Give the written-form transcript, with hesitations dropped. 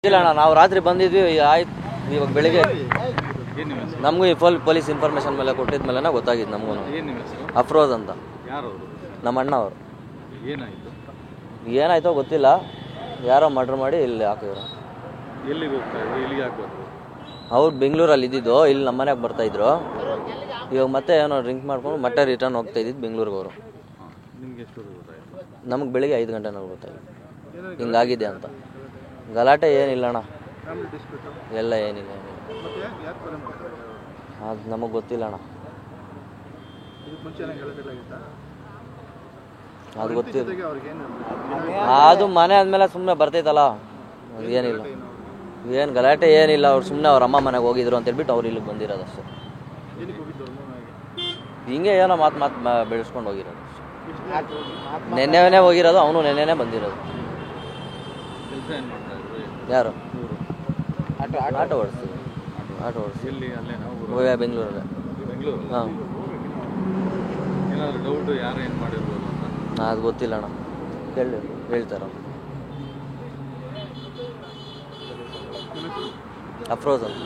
ಇಲ್ಲ ಅಣ್ಣ, ನಾವು ರಾತ್ರಿ ಬಂದಿದ್ವಿ, ಆಯ್ತು ಇವಾಗ ಬೆಳಿಗ್ಗೆ ನಮಗೂ ಈ ಪೊಲೀಸ್ ಇನ್ಫಾರ್ಮೇಶನ್ ಮೇಲೆ ಕೊಟ್ಟಿದ ಮೇಲೆ ಗೊತ್ತಾಗಿದ್ದು ನಮಗೂ. ಅಫ್ರೋಜ್ ಅಂತ ನಮ್ಮ ಅಣ್ಣ ಅವರು. ಏನಾಯ್ತೋ ಗೊತ್ತಿಲ್ಲ, ಯಾರೋ ಮರ್ಡರ್ ಮಾಡಿ ಇಲ್ಲಿ ಹಾಕಿದ್ರು. ಅವ್ರು ಬೆಂಗಳೂರಲ್ಲಿ ಇದ್ದಿದ್ದು, ಇಲ್ಲಿ ನಮ್ಮ ಮನೆಗೆ ಬರ್ತಾಯಿದ್ರು. ಇವಾಗ ಮತ್ತೆ ಏನೋ ಡ್ರಿಂಕ್ ಮಾಡ್ಕೊಂಡು ಮತ್ತೆ ರಿಟರ್ನ್ ಹೋಗ್ತಾ ಇದ್ದಿದ್ದು ಬೆಂಗಳೂರಿಗೆ ಅವರು. ನಮಗೆ ಬೆಳಿಗ್ಗೆ 5 ಗಂಟೆನಲ್ಲಿ ಗೊತ್ತಾಯಿತು ಹಿಂಗಾಗಿದೆ ಅಂತ. ಗಲಾಟೆ ಏನಿಲ್ಲ ಅಣ್ಣ, ಎಲ್ಲ ಏನಿಲ್ಲ ಅದು ನಮಗೆ ಗೊತ್ತಿಲ್ಲ ಅಣ್ಣ. ಅದು ಗೊತ್ತಿಲ್ಲ, ಅದು ಮನೆ ಆದಮೇಲೆ ಸುಮ್ಮನೆ ಬರ್ತೈತಲ್ಲ, ಅದು ಏನಿಲ್ಲ, ಏನು ಗಲಾಟೆ ಏನಿಲ್ಲ. ಅವ್ರು ಸುಮ್ಮನೆ ಅವ್ರ ಅಮ್ಮ ಮನೆಗೆ ಹೋಗಿದ್ರು ಅಂತ ಹೇಳ್ಬಿಟ್ಟು ಅವ್ರು ಇಲ್ಲಿಗೆ ಬಂದಿರೋದು ಅಷ್ಟೇ. ಹಿಂಗೆ ಏನೋ ಮಾತು ಬೆಳೆಸ್ಕೊಂಡು ಹೋಗಿರೋದು. ನೆನ್ನೆನೇ ಹೋಗಿರೋದು, ಅವನು ನೆನ್ನೆನೇ ಬಂದಿರೋದು. ಯಾರು? ಆಟೋ ಓಡಿಸ್ತೀವಿ. ಬೆಂಗಳೂರಲ್ಲೇ. ಹಾಂ, ಅದು ಗೊತ್ತಿಲ್ಲ ಅಣ್ಣ, ಹೇಳ್ತಾರ. ಅಫ್ರೋಜ್ ಅಂತ.